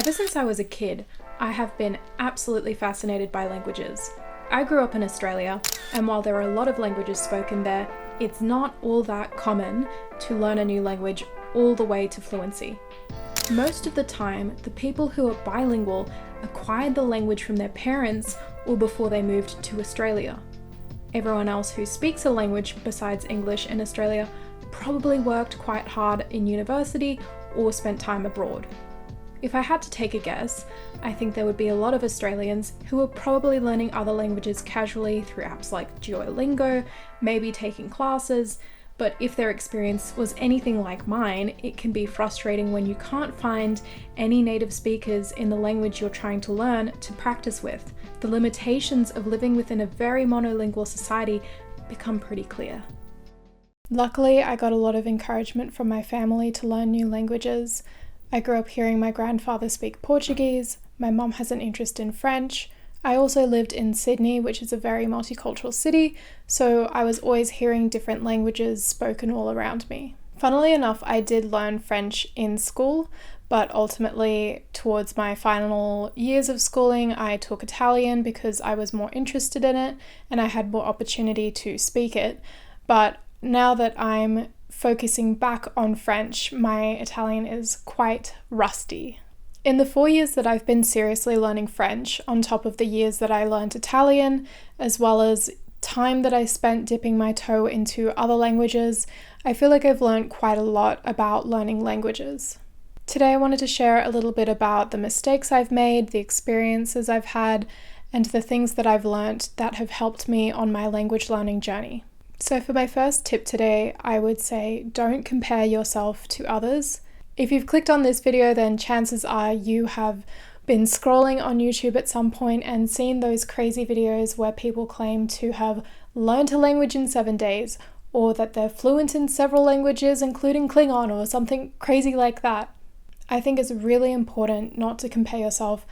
Ever since I was a kid, I have been absolutely fascinated by languages. I grew up in Australia, and while there are a lot of languages spoken there, it's not all that common to learn a new language all the way to fluency. Most of the time, the people who are bilingual acquired the language from their parents or before they moved to Australia. Everyone else who speaks a language besides English in Australia probably worked quite hard in university or spent time abroad. If I had to take a guess, I think there would be a lot of Australians who are probably learning other languages casually through apps like Duolingo, maybe taking classes, but if their experience was anything like mine, it can be frustrating when you can't find any native speakers in the language you're trying to learn to practice with. The limitations of living within a very monolingual society become pretty clear. Luckily, I got a lot of encouragement from my family to learn new languages. I grew up hearing my grandfather speak Portuguese, my mum has an interest in French. I also lived in Sydney, which is a very multicultural city, so I was always hearing different languages spoken all around me. Funnily enough, I did learn French in school, but ultimately towards my final years of schooling, I took Italian because I was more interested in it and I had more opportunity to speak it. But now that I'm focusing back on French, my Italian is quite rusty. In the 4 years that I've been seriously learning French, on top of the years that I learned Italian, as well as time that I spent dipping my toe into other languages, I feel like I've learned quite a lot about learning languages. Today I wanted to share a little bit about the mistakes I've made, the experiences I've had, and the things that I've learned that have helped me on my language learning journey. So for my first tip today, I would say don't compare yourself to others. If you've clicked on this video, then chances are you have been scrolling on YouTube at some point and seen those crazy videos where people claim to have learned a language in 7 days, or that they're fluent in several languages, including Klingon or something crazy like that. I think it's really important not to compare yourself,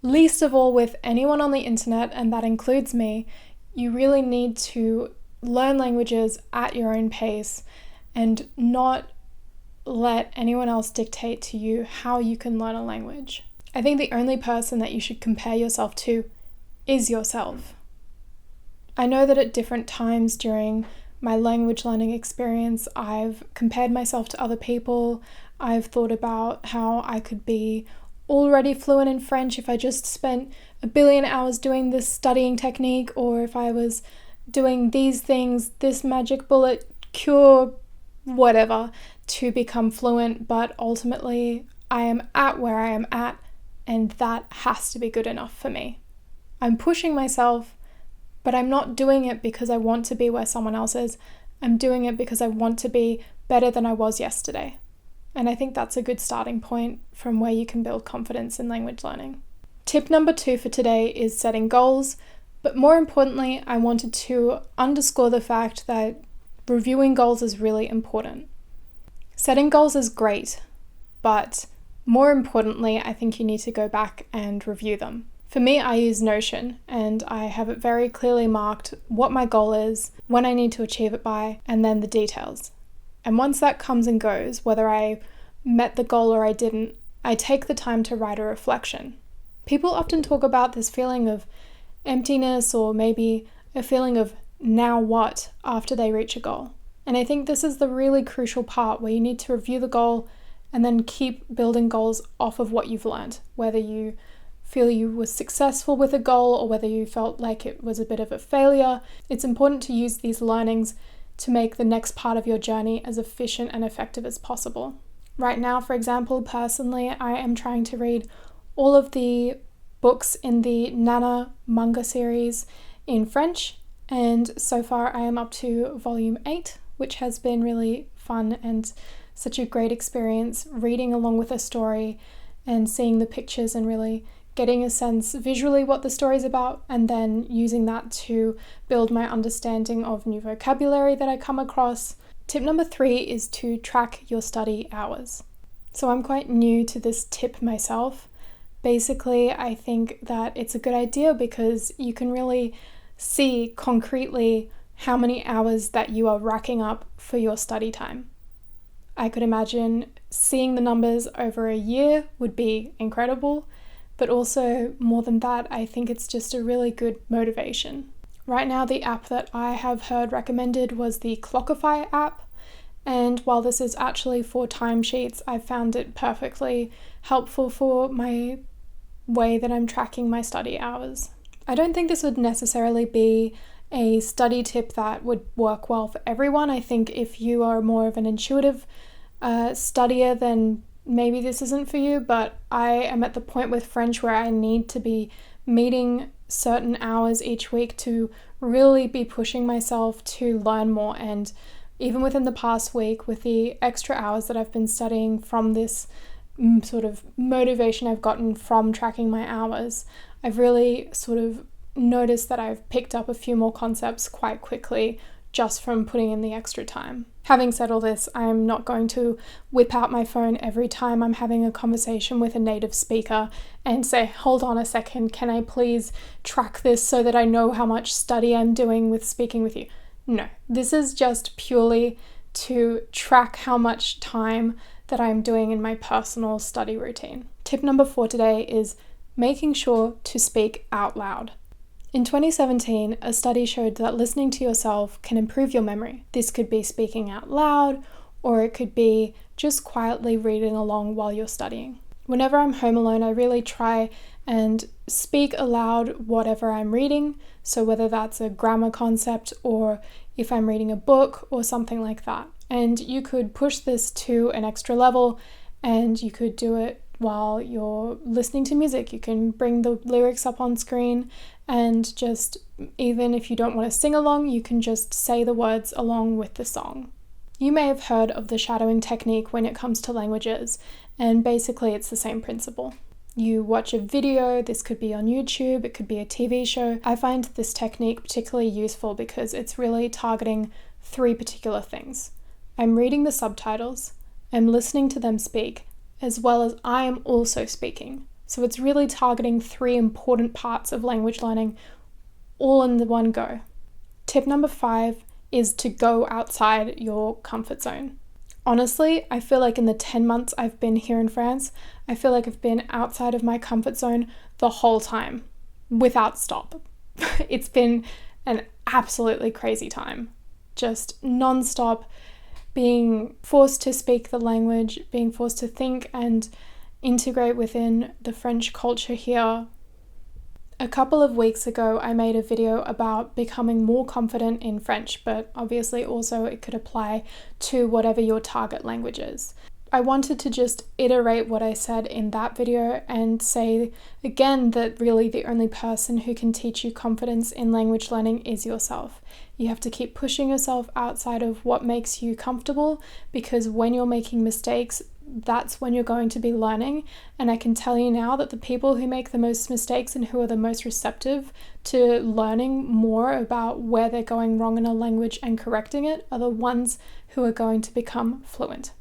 least of all with anyone on the internet, and that includes me. You really need to learn languages at your own pace and not let anyone else dictate to you how you can learn a language. I think the only person that you should compare yourself to is yourself. I know that at different times during my language learning experience, I've compared myself to other people. I've thought about how I could be already fluent in French if I just spent 1 billion hours doing this studying technique, or if I was doing these things, this magic bullet cure, whatever, to become fluent. But ultimately, I am at where I am at, and that has to be good enough for me. I'm pushing myself, but I'm not doing it because I want to be where someone else is. I'm doing it because I want to be better than I was yesterday. And I think that's a good starting point from where you can build confidence in language learning. Tip number 2 for today is setting goals. But more importantly, I wanted to underscore the fact that reviewing goals is really important. Setting goals is great, but more importantly, I think you need to go back and review them. For me, I use Notion, and I have it very clearly marked what my goal is, when I need to achieve it by, and then the details. And once that comes and goes, whether I met the goal or I didn't, I take the time to write a reflection. People often talk about this feeling of emptiness, or maybe a feeling of now what after they reach a goal. And I think this is the really crucial part where you need to review the goal and then keep building goals off of what you've learned, whether you feel you were successful with a goal or whether you felt like it was a bit of a failure. It's important to use these learnings to make the next part of your journey as efficient and effective as possible. Right now, for example, personally, I am trying to read all of the books in the Nana manga series in French, and so far I am up to volume 8, which has been really fun and such a great experience reading along with a story and seeing the pictures and really getting a sense visually what the story's about, and then using that to build my understanding of new vocabulary that I come across. Tip number 3 is to track your study hours. So I'm quite new to this tip myself. Basically, I think that it's a good idea because you can really see concretely how many hours that you are racking up for your study time. I could imagine seeing the numbers over a year would be incredible, but also more than that, I think it's just a really good motivation. Right now, the app that I have heard recommended was the Clockify app, and while this is actually for timesheets, I found it perfectly helpful for my way that I'm tracking my study hours. I don't think this would necessarily be a study tip that would work well for everyone. I think if you are more of an intuitive studier, then maybe this isn't for you, but I am at the point with French where I need to be meeting certain hours each week to really be pushing myself to learn more. And even within the past week, with the extra hours that I've been studying from this sort of motivation I've gotten from tracking my hours, I've really sort of noticed that I've picked up a few more concepts quite quickly just from putting in the extra time. Having said all this, I'm not going to whip out my phone every time I'm having a conversation with a native speaker and say, hold on a second, can I please track this so that I know how much study I'm doing with speaking with you? No, this is just purely to track how much time that I'm doing in my personal study routine. Tip number 4 today is making sure to speak out loud. In 2017, a study showed that listening to yourself can improve your memory. This could be speaking out loud, or it could be just quietly reading along while you're studying. Whenever I'm home alone, I really try and speak aloud whatever I'm reading. So whether that's a grammar concept or if I'm reading a book or something like that. And you could push this to an extra level, and you could do it while you're listening to music. You can bring the lyrics up on screen, and just, even if you don't want to sing along, you can just say the words along with the song. You may have heard of the shadowing technique when it comes to languages, and basically it's the same principle. You watch a video, this could be on YouTube, it could be a TV show. I find this technique particularly useful because it's really targeting 3 particular things. I'm reading the subtitles, I'm listening to them speak, as well as I am also speaking. So it's really targeting 3 important parts of language learning all in the one go. Tip number 5 is to go outside your comfort zone. Honestly, I feel like in the 10 months I've been here in France, I feel like I've been outside of my comfort zone the whole time, without stop. It's been an absolutely crazy time. Just non-stop, being forced to speak the language, being forced to think and integrate within the French culture here. A couple of weeks ago, I made a video about becoming more confident in French, but obviously also it could apply to whatever your target language is. I wanted to just iterate what I said in that video and say again that really the only person who can teach you confidence in language learning is yourself. You have to keep pushing yourself outside of what makes you comfortable, because when you're making mistakes, that's when you're going to be learning. And I can tell you now that the people who make the most mistakes and who are the most receptive to learning more about where they're going wrong in a language and correcting it are the ones who are going to become fluent.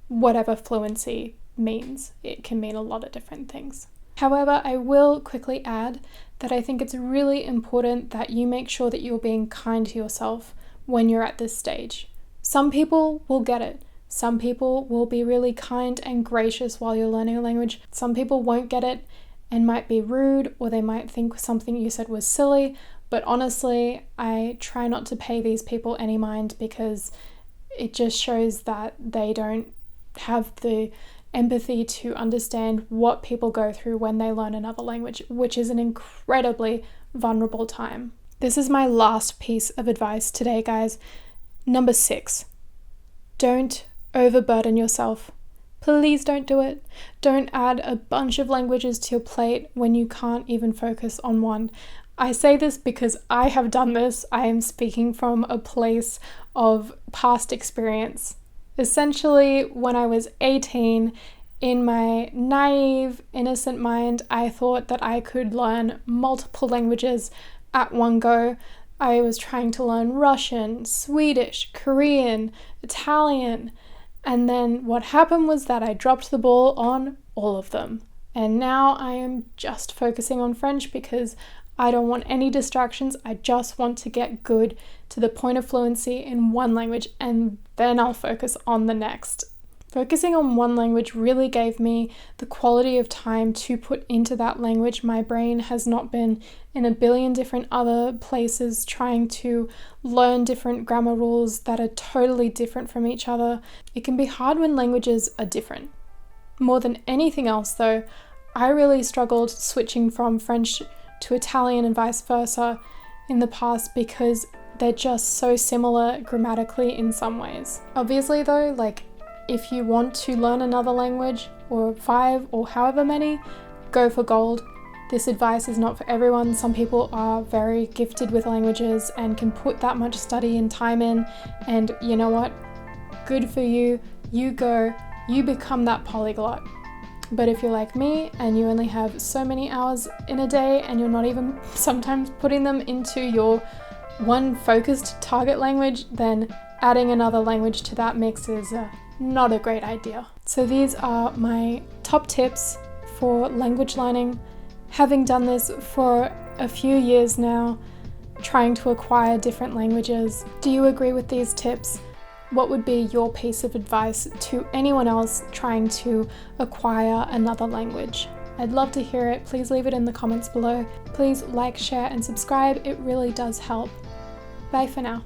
Whatever fluency means, it can mean a lot of different things. However, I will quickly add that I think it's really important that you make sure that you're being kind to yourself when you're at this stage. Some people will get it. Some people will be really kind and gracious while you're learning a language. Some people won't get it and might be rude, or they might think something you said was silly. But honestly, I try not to pay these people any mind, because it just shows that they don't have the empathy to understand what people go through when they learn another language, which is an incredibly vulnerable time. This is my last piece of advice today, guys. Number 6, don't overburden yourself. Please don't do it. Don't add a bunch of languages to your plate when you can't even focus on one. I say this because I have done this. I am speaking from a place of past experience. Essentially, when I was 18, in my naive, innocent mind, I thought that I could learn multiple languages at one go. I was trying to learn Russian, Swedish, Korean, Italian, and then what happened was that I dropped the ball on all of them. And now I am just focusing on French because I don't want any distractions. I just want to get good to the point of fluency in one language, and then I'll focus on the next. Focusing on one language really gave me the quality of time to put into that language. My brain has not been in a billion different other places trying to learn different grammar rules that are totally different from each other. It can be hard when languages are different. More than anything else though, I really struggled switching from French to Italian and vice versa in the past because they're just so similar grammatically in some ways. Obviously though, if you want to learn another language, or 5 or however many, go for gold. This advice is not for everyone. Some people are very gifted with languages and can put that much study and time in, and you know what? Good for you. You go, you become that polyglot. But if you're like me and you only have so many hours in a day and you're not even sometimes putting them into your one focused target language, then adding another language to that mix is not a great idea. So these are my top tips for language learning. Having done this for a few years now, trying to acquire different languages, do you agree with these tips? What would be your piece of advice to anyone else trying to acquire another language? I'd love to hear it. Please leave it in the comments below. Please like, share, and subscribe. It really does help. Bye for now.